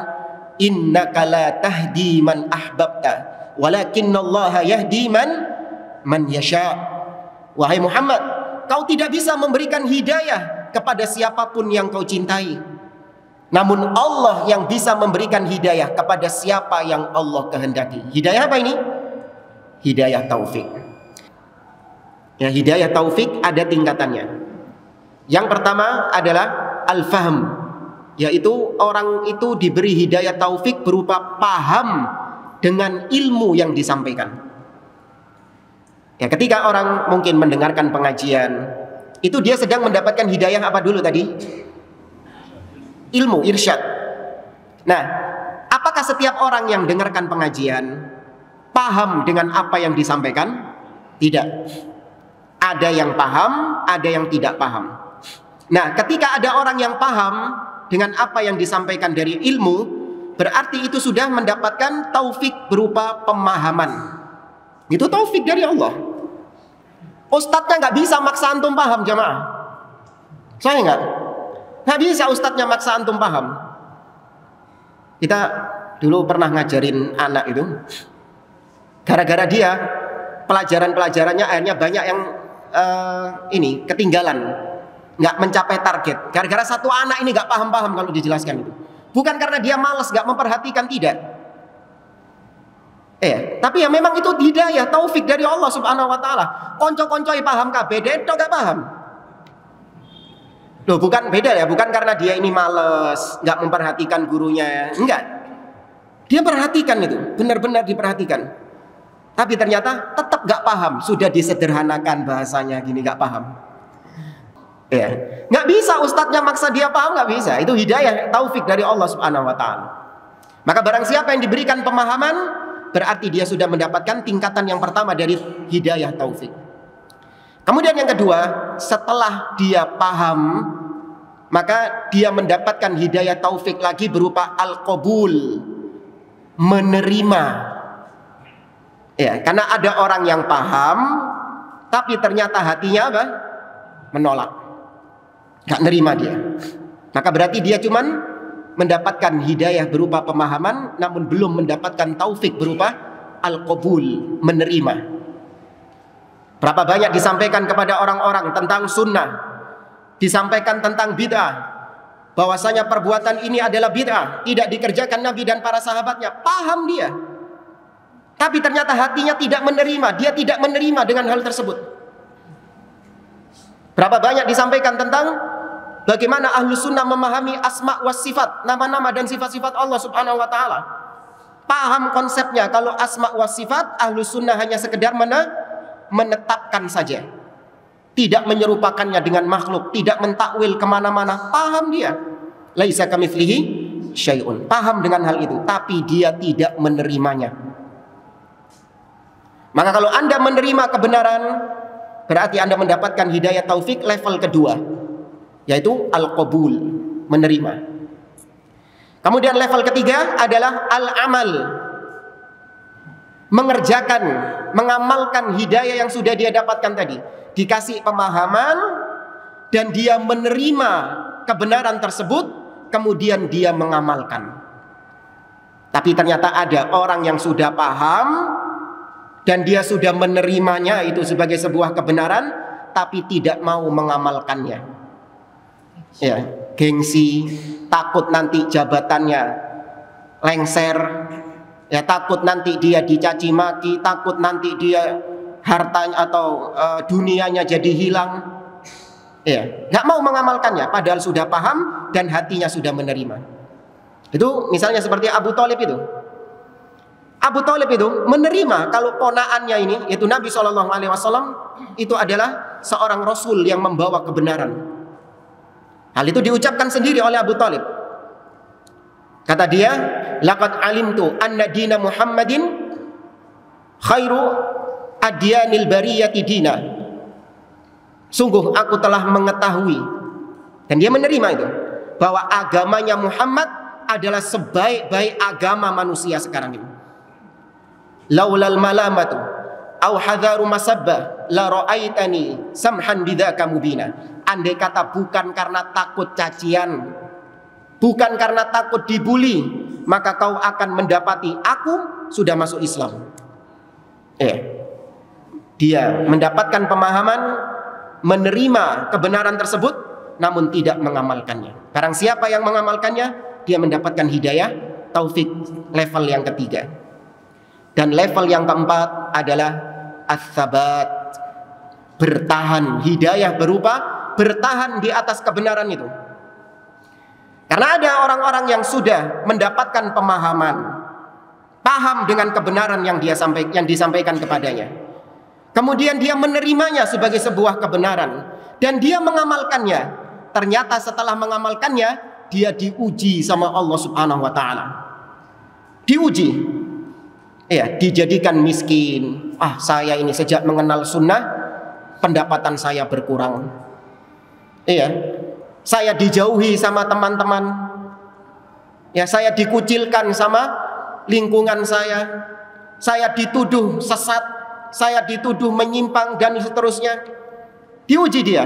innaka la tahdi man ahbabta walakinnallaha yahdi man yasha. Wahai Muhammad, kau tidak bisa memberikan hidayah kepada siapapun yang kau cintai, namun Allah yang bisa memberikan hidayah kepada siapa yang Allah kehendaki. Hidayah apa ini? Hidayah taufik. Ya, hidayah taufik ada tingkatannya. Yang pertama adalah al-fahm, yaitu orang itu diberi hidayah taufik berupa paham dengan ilmu yang disampaikan. Ya, ketika orang mungkin mendengarkan pengajian, itu dia sedang mendapatkan hidayah apa dulu tadi? Ilmu, irsyad. Nah, apakah setiap orang yang dengarkan pengajian paham dengan apa yang disampaikan? Tidak. Ada yang paham, ada yang tidak paham. Nah, ketika ada orang yang paham dengan apa yang disampaikan dari ilmu, berarti itu sudah mendapatkan taufik berupa pemahaman. Itu taufik dari Allah. Ustadznya nggak bisa maksa antum paham, jamaah. Saya nggak bisa ustadznya maksa antum paham. Kita dulu pernah ngajarin anak itu, gara-gara dia pelajaran-pelajarannya akhirnya banyak yang ketinggalan, nggak mencapai target. Gara-gara satu anak ini nggak paham-paham kalau dijelaskan itu. Bukan karena dia malas, nggak memperhatikan, tidak. Tapi ya memang itu hidayah taufik dari Allah Subhanahu wa taala. Konco-koncoi paham kabeh, dedo gak paham. Loh, bukan beda ya, bukan karena dia ini males, nggak memperhatikan gurunya, enggak. Dia perhatikan itu, benar-benar diperhatikan. Tapi ternyata tetap gak paham, sudah disederhanakan bahasanya gini, gak paham. Nggak bisa ustadznya maksa dia paham, nggak bisa. Itu hidayah taufik dari Allah Subhanahu wa taala. Maka barang siapa yang diberikan pemahaman, berarti dia sudah mendapatkan tingkatan yang pertama dari hidayah taufik. Kemudian yang kedua, setelah dia paham, maka dia mendapatkan hidayah taufik lagi berupa al-qabul, menerima. Ya, karena ada orang yang paham, tapi ternyata hatinya apa? Menolak, gak nerima dia. Maka berarti dia cuman mendapatkan hidayah berupa pemahaman, namun belum mendapatkan taufik berupa al-qabul, menerima. Berapa banyak disampaikan kepada orang-orang tentang sunnah, disampaikan tentang bid'ah, bahwasanya perbuatan ini adalah bid'ah, tidak dikerjakan Nabi dan para sahabatnya. Paham dia, tapi ternyata hatinya tidak menerima. Dia tidak menerima dengan hal tersebut. Berapa banyak disampaikan tentang bagaimana ahlu sunnah memahami asma wa sifat, nama-nama dan sifat-sifat Allah Subhanahu wa ta'ala. Paham konsepnya. Kalau asma wa sifat, ahlu sunnah hanya sekedar menetapkan saja, tidak menyerupakannya dengan makhluk, tidak mentakwil kemana-mana. Paham dia, laisa kamitslihi syai'un. Paham dengan hal itu, tapi dia tidak menerimanya. Maka kalau Anda menerima kebenaran, berarti Anda mendapatkan hidayah taufik level kedua, yaitu al-qabul, menerima. Kemudian level ketiga adalah al-amal, mengerjakan, mengamalkan hidayah yang sudah dia dapatkan tadi. Dikasih pemahaman dan dia menerima kebenaran tersebut, kemudian dia mengamalkan. Tapi ternyata ada orang yang sudah paham dan dia sudah menerimanya itu sebagai sebuah kebenaran, tapi tidak mau mengamalkannya. Ya, gengsi, takut nanti jabatannya lengser, ya, takut nanti dia dicaci maki, takut nanti dia hartanya atau dunianya jadi hilang. Ya, nggak mau mengamalkannya, padahal sudah paham dan hatinya sudah menerima. Itu misalnya seperti Abu Thalib itu. Abu Thalib itu menerima kalau ponaannya ini, yaitu Nabi SAW, itu adalah seorang Rasul yang membawa kebenaran. Hal itu diucapkan sendiri oleh Abu Thalib. Kata dia, laqad alimtu anna dina Muhammadin khairu adyanil bariyati dina. Sungguh aku telah mengetahui, dan dia menerima itu, bahwa agamanya Muhammad adalah sebaik-baik agama manusia sekarang ini. Laulal malamatu au hadharu masabba la ra'aitani samhan bidzaka mubina. Andai kata bukan karena takut cacian, bukan karena takut dibuli, maka kau akan mendapati aku sudah masuk Islam. Dia mendapatkan pemahaman, menerima kebenaran tersebut, namun tidak mengamalkannya. Barang siapa yang mengamalkannya, dia mendapatkan hidayah taufik level yang ketiga. Dan level yang keempat adalah as-sabat, bertahan. Hidayah berupa bertahan di atas kebenaran itu. Karena ada orang-orang yang sudah mendapatkan pemahaman, paham dengan kebenaran yang disampaikan kepadanya. Kemudian dia menerimanya sebagai sebuah kebenaran dan dia mengamalkannya. Ternyata setelah mengamalkannya, dia diuji sama Allah Subhanahu wa taala. Diuji. Dijadikan miskin. Saya ini sejak mengenal sunnah, pendapatan saya berkurang. Saya dijauhi sama teman-teman. Saya dikucilkan sama lingkungan saya. Saya dituduh sesat, saya dituduh menyimpang dan seterusnya. Diuji dia.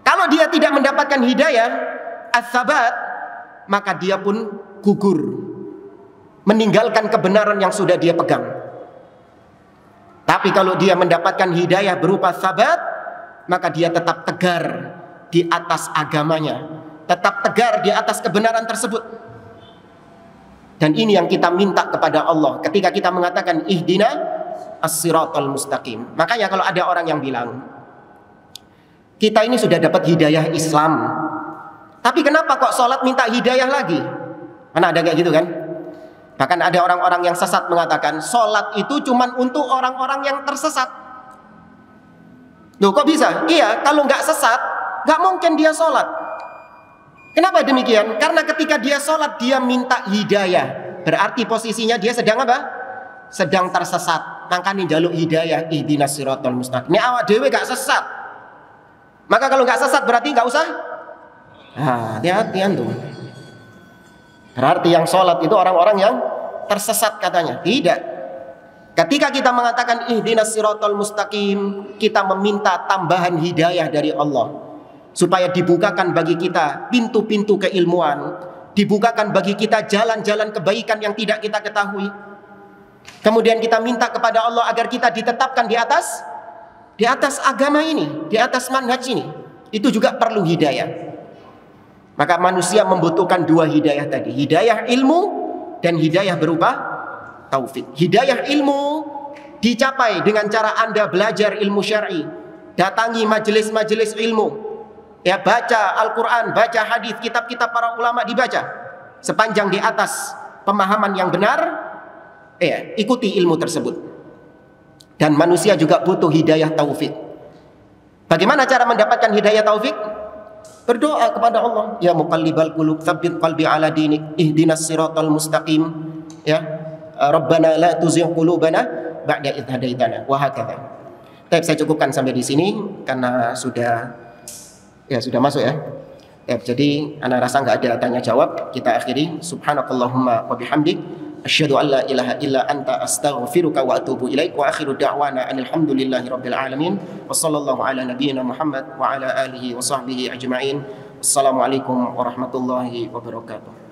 Kalau dia tidak mendapatkan hidayah as-sabat, maka dia pun gugur, meninggalkan kebenaran yang sudah dia pegang. Tapi kalau dia mendapatkan hidayah berupa sabat, maka dia tetap tegar di atas agamanya, tetap tegar di atas kebenaran tersebut. Dan ini yang kita minta kepada Allah ketika kita mengatakan ihdina as-siratal mustaqim. Makanya kalau ada orang yang bilang, kita ini sudah dapat hidayah Islam, tapi kenapa kok sholat minta hidayah lagi? Mana ada kayak gitu kan? Bahkan ada orang-orang yang sesat mengatakan sholat itu cuman untuk orang-orang yang tersesat. Loh kok bisa? Iya, kalau nggak sesat, nggak mungkin dia sholat. Kenapa demikian? Karena ketika dia sholat, dia minta hidayah. Berarti posisinya dia sedang apa? Sedang tersesat. Makanya jaluk hidayah, ihdinas siratal mustaqim. Ini awak dewe gak sesat. Maka kalau nggak sesat berarti nggak usah. Hati-hati antum. Berarti yang sholat itu orang-orang yang tersesat katanya. Tidak. Ketika kita mengatakan ihdinas siratal mustaqim, kita meminta tambahan hidayah dari Allah, supaya dibukakan bagi kita pintu-pintu keilmuan, dibukakan bagi kita jalan-jalan kebaikan yang tidak kita ketahui. Kemudian kita minta kepada Allah agar kita ditetapkan di atas agama ini, di atas manhaj ini. Itu juga perlu hidayah. Maka manusia membutuhkan dua hidayah tadi, hidayah ilmu dan hidayah berupa taufik. Hidayah ilmu dicapai dengan cara Anda belajar ilmu syar'i, datangi majelis-majelis ilmu, baca Al-Quran, baca hadis, kitab-kitab para ulama dibaca. Sepanjang di atas pemahaman yang benar, ikuti ilmu tersebut. Dan manusia juga butuh hidayah taufik. Bagaimana cara mendapatkan hidayah taufik? Berdoa kepada Allah, ya muqallibal qulub tsabbit qalbi ala dinik, ihdinas siratal mustaqim, Rabbana la tuzigh qulubana ba'da idh hadaitana, wa hakadha. Saya cukupkan sampai di sini karena sudah masuk ya. Jadi anak rasa nggak ada tanya jawab, kita akhiri. Subhanakallahumma wa bihamdik, asyhadu an la ilaha illa anta, astaghfiruka wa atubu ilaik, wa akhiru da'wana alhamdulillahi rabbil alamin, wa sallallahu ala nabiyyina Muhammad wa ala alihi wa sahbihi ajma'in. Assalamualaikum warahmatullahi wabarakatuh.